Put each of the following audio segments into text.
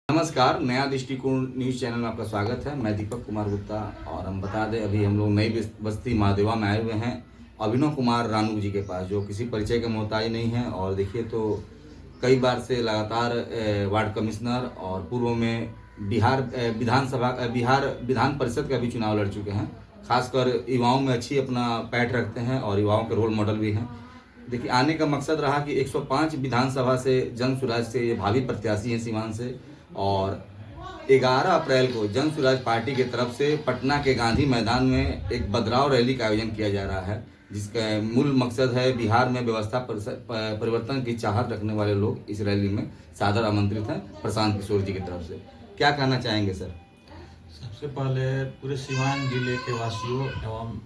नमस्कार, नया दृष्टिकोण न्यूज़ चैनल में आपका स्वागत है। मैं दीपक कुमार गुप्ता और हम बता दें अभी हम लोग नई बस्ती महादेवा में आए हुए हैं अभिनव कुमार रानू जी के पास, जो किसी परिचय के मोहताज नहीं है। और देखिए तो कई बार से लगातार वार्ड कमिश्नर और पूर्व में बिहार विधान परिषद का भी चुनाव लड़ चुके हैं। खासकर युवाओं में अच्छी अपना पैठ रखते हैं और युवाओं के रोल मॉडल भी हैं। देखिए आने का मकसद रहा कि 105 विधानसभा से जन सुराज से ये भावी प्रत्याशी हैं सीवान से, और 11 अप्रैल को जन सुराज पार्टी की तरफ से पटना के गांधी मैदान में एक बदलाव रैली का आयोजन किया जा रहा है, जिसका मूल मकसद है बिहार में व्यवस्था परिवर्तन की चाहत रखने वाले लोग इस रैली में सादर आमंत्रित हैं प्रशांत किशोर जी की तरफ से। क्या कहना चाहेंगे सर? सबसे पहले पूरे सीवान जिले के वासियों एवं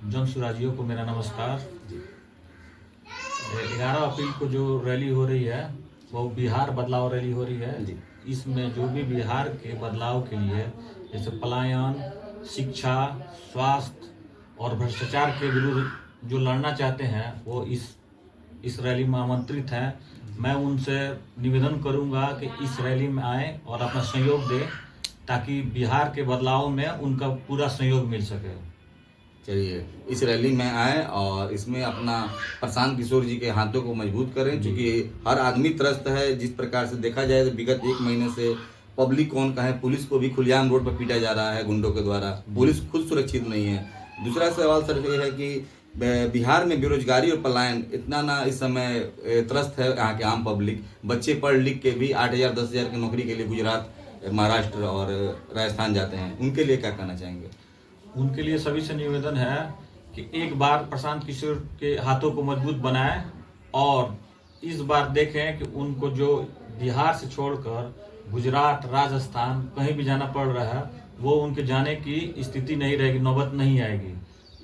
जन सुराजियों को मेरा नमस्कार। 11 अप्रैल को जो रैली हो रही है वो बिहार बदलाव रैली हो रही है। इसमें जो भी बिहार के बदलाव के लिए जैसे पलायन, शिक्षा, स्वास्थ्य और भ्रष्टाचार के विरुद्ध जो लड़ना चाहते हैं वो इस रैली में आमंत्रित हैं। मैं उनसे निवेदन करूंगा कि इस रैली में आए और अपना सहयोग दें ताकि बिहार के बदलाव में उनका पूरा सहयोग मिल सके। चलिए इस रैली में आए और इसमें अपना प्रशांत किशोर जी के हाथों को मजबूत करें, क्योंकि हर आदमी त्रस्त है। जिस प्रकार से देखा जाए तो विगत 1 महीने से पब्लिक कौन का है, पुलिस को भी खुलेआम रोड पर पीटा जा रहा है गुंडों के द्वारा। पुलिस खुद सुरक्षित नहीं है। दूसरा सवाल सर ये है कि बिहार में बेरोजगारी और पलायन इतना ना इस समय त्रस्त है यहाँ के आम पब्लिक। बच्चे पढ़ लिख के भी 8,000 10,000 की नौकरी के लिए गुजरात, महाराष्ट्र और राजस्थान जाते हैं। उनके लिए क्या कहना चाहेंगे? उनके लिए सभी से निवेदन है कि एक बार प्रशांत किशोर के हाथों को मजबूत बनाएं और इस बार देखें कि उनको जो बिहार से छोड़कर गुजरात, राजस्थान कहीं भी जाना पड़ रहा है वो उनके जाने की स्थिति नहीं रहेगी, नौबत नहीं आएगी।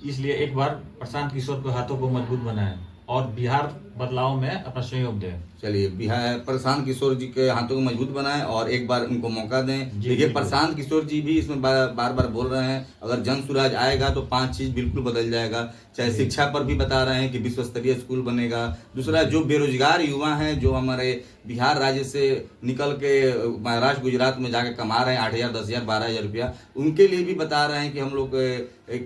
इसलिए एक बार प्रशांत किशोर के हाथों को मजबूत बनाएं और बिहार बदलाव में अपना सहयोग दें। चलिए बिहार प्रशांत किशोर जी के हाथों को मजबूत बनाएं और एक बार उनको मौका दें। देखिए प्रशांत किशोर जी भी इसमें बार बार बोल रहे हैं अगर जन सुराज आएगा तो 5 चीज बिल्कुल बदल जाएगा। चाहे शिक्षा पर भी बता रहे हैं कि विश्व स्तरीय स्कूल बनेगा। दूसरा जो बेरोजगार युवा हैं जो हमारे बिहार राज्य से निकल के महाराष्ट्र, गुजरात में जाके कमा रहे हैं 8,000 10,000 12,000 रुपया, उनके लिए भी बता रहे हैं कि हम लोग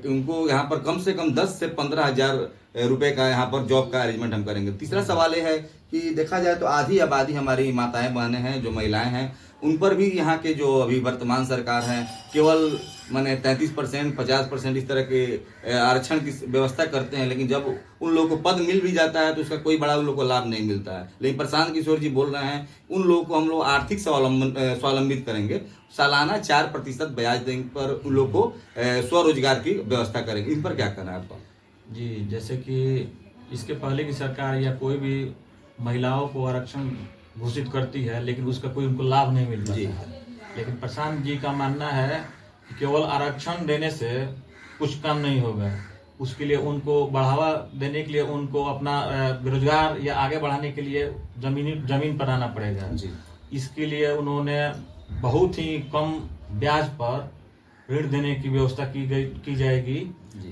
उनको यहाँ पर कम से कम 10 से 15,000 रुपए का यहाँ पर जॉब का अरेंजमेंट हम करेंगे। तीसरा सवाल ये है कि देखा जाए तो आधी आबादी हमारी माताएं बहनें हैं, जो महिलाएं हैं, उन पर भी यहाँ के जो अभी वर्तमान सरकार है केवल माने 33% 50% इस तरह के आरक्षण की व्यवस्था करते हैं, लेकिन जब उन लोगों को पद मिल भी जाता है तो उसका कोई बड़ा उन लोगों को लाभ नहीं मिलता है। लेकिन प्रशांत किशोर जी बोल रहे हैं उन लोगों को हम लोग आर्थिक स्वावलंबित करेंगे, सालाना 4% ब्याज देने पर उन लोगों को स्वरोजगार की व्यवस्था करेंगे। इन पर क्या कहना है आपका? जी, जैसे कि इसके पहले की सरकार या कोई भी महिलाओं को आरक्षण घोषित करती है लेकिन उसका कोई उनको लाभ नहीं मिलता है। लेकिन प्रशांत जी का मानना है कि केवल आरक्षण देने से कुछ काम नहीं होगा। उसके लिए उनको बढ़ावा देने के लिए उनको अपना बेरोजगार या आगे बढ़ाने के लिए जमीन बनाना पड़ेगा। इसके लिए उन्होंने बहुत ही कम ब्याज पर ऋण देने की व्यवस्था की जाएगी,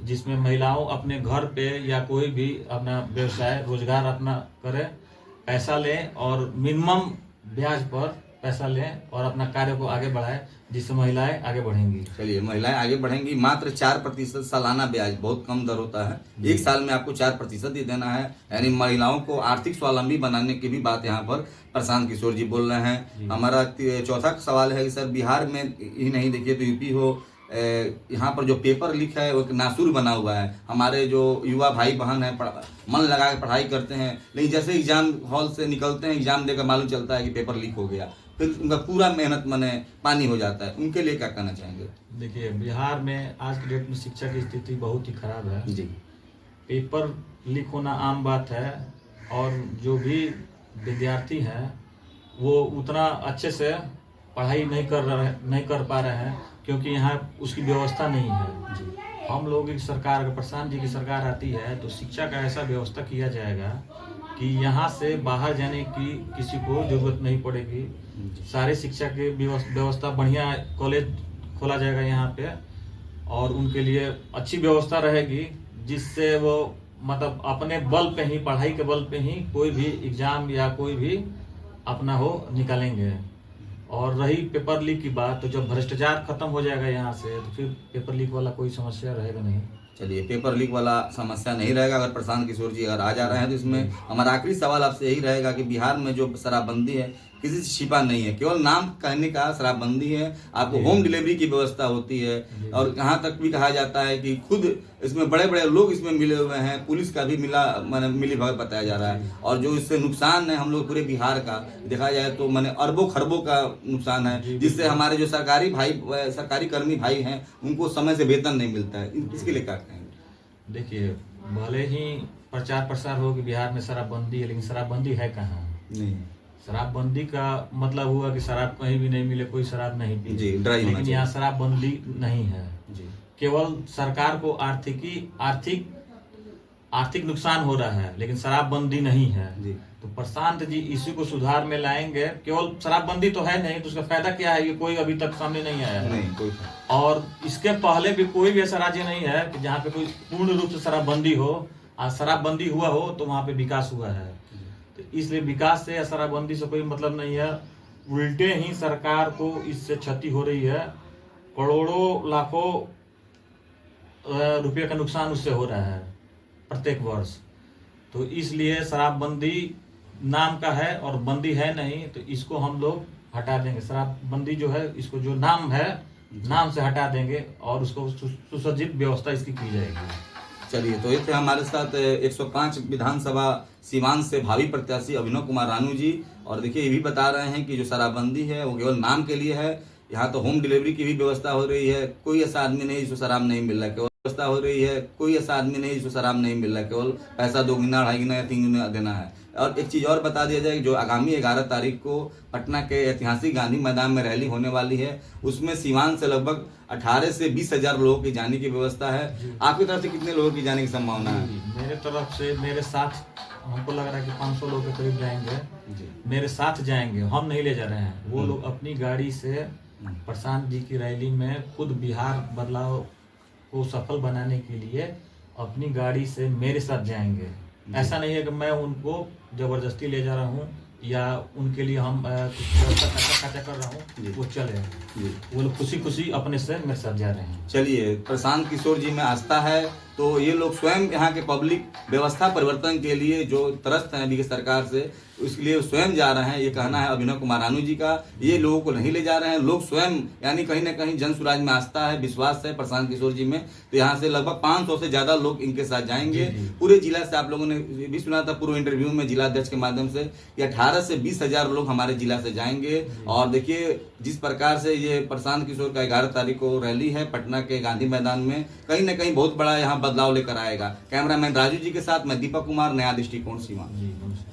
जिसमें महिलाओं अपने घर पे या कोई भी अपना व्यवसाय रोजगार अपना करे, पैसा लें और मिनिमम ब्याज पर पैसा लें और अपना कार्य को आगे बढ़ाएं, जिससे महिलाएं आगे बढ़ेंगी। चलिए महिलाएं आगे बढ़ेंगी। मात्र 4% सालाना ब्याज बहुत कम दर होता है। 1 साल में आपको 4% ही देना है, यानी महिलाओं को आर्थिक स्वावलंबी बनाने की भी बात यहाँ पर प्रशांत किशोर जी बोल रहे हैं। हमारा चौथा सवाल है कि सर बिहार में ही नहीं, देखिए तो यूपी हो, यहाँ पर जो पेपर लीक है वो एक नासूर बना हुआ है। हमारे जो युवा भाई बहन है मन लगा के पढ़ाई करते हैं, लेकिन जैसे एग्जाम हॉल से निकलते हैं एग्जाम देकर मालूम चलता है कि पेपर लीक हो गया, फिर उनका पूरा मेहनत माने पानी हो जाता है। उनके लिए क्या कहना चाहेंगे? देखिए बिहार में आज की डेट में शिक्षा की स्थिति बहुत ही खराब है जी। पेपर लीक होना आम बात है और जो भी विद्यार्थी हैं वो उतना अच्छे से पढ़ाई नहीं कर पा रहे हैं क्योंकि यहाँ उसकी व्यवस्था नहीं है जी। हम लोग की सरकार, प्रशांत जी की सरकार आती है तो शिक्षा का ऐसा व्यवस्था किया जाएगा कि यहाँ से बाहर जाने की किसी को जरूरत नहीं पड़ेगी। सारे शिक्षा की व्यवस्था बढ़िया कॉलेज खोला जाएगा यहाँ पे और उनके लिए अच्छी व्यवस्था रहेगी, जिससे वो मतलब अपने बल पे ही, पढ़ाई के बल पे ही कोई भी एग्जाम या कोई भी अपना हो निकालेंगे। और रही पेपर लीक की बात, तो जब भ्रष्टाचार खत्म हो जाएगा यहाँ से, तो फिर पेपर लीक वाला कोई समस्या रहेगा नहीं। चलिए, पेपर लीक वाला समस्या नहीं रहेगा अगर प्रशांत किशोर जी अगर आ जा रहे हैं तो। इसमें हमारा आखिरी सवाल आपसे यही रहेगा कि बिहार में जो शराबबंदी है किसी से छिपा नहीं है, केवल नाम कहने का शराबबंदी है। आपको होम डिलीवरी की व्यवस्था होती है, और यहाँ तक भी कहा जाता है कि खुद इसमें बड़े बड़े लोग इसमें मिले हुए हैं, पुलिस का भी मिली भगत बताया जा रहा है। और जो इससे नुकसान है हम लोग पूरे बिहार का देखा जाए तो अरबों खरबों का नुकसान है, जिससे हमारे जो सरकारी कर्मी भाई हैं उनको समय से वेतन नहीं मिलता है। इसके लिए क्या कहेंगे? देखिए, भले ही प्रचार प्रसार हो कि बिहार में शराबबंदी है, लेकिन शराबबंदी है कहाँ? नहीं। शराबबंदी का मतलब हुआ कि शराब कहीं भी नहीं मिले, कोई शराब नहीं पी जी, ड्राई होना लेकिन चाहिए। यहाँ शराबबंदी नहीं है जी। केवल सरकार को आर्थिक नुकसान हो रहा है, लेकिन शराबबंदी नहीं है जी। तो प्रशांत जी इसी को सुधार में लाएंगे। केवल शराबबंदी तो है नहीं, तो उसका फायदा क्या है, ये कोई अभी तक सामने नहीं आया है। नहीं, कोई। और इसके पहले भी कोई भी ऐसा राज्य नहीं है कि जहाँ पे कोई पूर्ण रूप से शराबबंदी हो। आज शराबबंदी हुआ हो तो वहाँ पे विकास हुआ है, तो इसलिए विकास से या शराबबंदी से कोई मतलब नहीं है। उल्टे ही सरकार को इससे क्षति हो रही है, करोड़ों लाखों रुपये का नुकसान उससे हो रहा है प्रत्येक वर्ष। तो इसलिए शराबबंदी नाम का है और बंदी है नहीं, तो इसको हम लोग हटा देंगे। शराबबंदी जो है, इसको जो नाम है, नाम से हटा देंगे और उसको सुसज्जित व्यवस्था इसकी की जाएगी। चलिए, तो ये थे हमारे साथ 105 विधानसभा सीवान से भावी प्रत्याशी अभिनव कुमार रानू जी। और देखिए, ये भी बता रहे हैं कि जो शराबबंदी है वो केवल नाम के लिए है। यहाँ तो होम डिलीवरी की भी व्यवस्था हो रही है, कोई ऐसा आदमी नहीं जिसको शराब नहीं मिल रहा है। केवल व्यवस्था हो रही है, कोई ऐसा आदमी नहीं जिसको शराब नहीं मिल रहा है, केवल पैसा 2 गुना 2.5 गुना या 3 गुना देना है। और एक चीज़ और बता दिया जाए, जो आगामी 11 तारीख को पटना के ऐतिहासिक गांधी मैदान में रैली होने वाली है, उसमें सीवान से लगभग 18 से 20 हजार लोगों की जाने की व्यवस्था है। आपकी तरफ से कितने लोगों की जाने की संभावना है? मेरे तरफ से मेरे साथ हमको लग रहा है कि 500 लोग के करीब जाएंगे। मेरे साथ जाएंगे, हम नहीं ले जा रहे हैं। वो लोग अपनी गाड़ी से प्रशांत जी की रैली में खुद बिहार बदलाव को सफल बनाने के लिए अपनी गाड़ी से मेरे साथ जाएंगे। ऐसा नहीं है कि मैं उनको जबरदस्ती ले जा रहा हूँ या उनके लिए हम कुछ व्यवस्था खर्चा कर रहा हूँ, वो चले। वो लोग खुशी खुशी अपने से मेरे साथ जा रहे हैं। चलिए, प्रशांत किशोर जी में आस्था है, तो ये लोग स्वयं यहाँ के पब्लिक व्यवस्था परिवर्तन के लिए जो त्रस्त हैं अभी की सरकार से, उसके लिए स्वयं जा रहे हैं। ये कहना है अभिनव कुमार रानू जी का। ये लोगों को नहीं ले जा रहे हैं, लोग स्वयं, यानी कहीं ना कहीं जन स्वराज में आस्था है, विश्वास है प्रशांत किशोर जी में। तो यहाँ से लगभग 500 से ज्यादा लोग इनके साथ जाएंगे। पूरे जिला से, आप लोगों ने भी सुना था पूर्व इंटरव्यू में जिला अध्यक्ष के माध्यम से, कि 18 से 20 हजार लोग हमारे जिला से जाएंगे। और देखिए, जिस प्रकार से ये प्रशांत किशोर का 11 तारीख को रैली है पटना के गांधी मैदान में, कहीं ना कहीं बहुत बड़ा यहाँ बदलाव लेकर आएगा। कैमरामैन राजू जी के साथ मैं दीपक कुमार, नया दृष्टिकोण सीवान।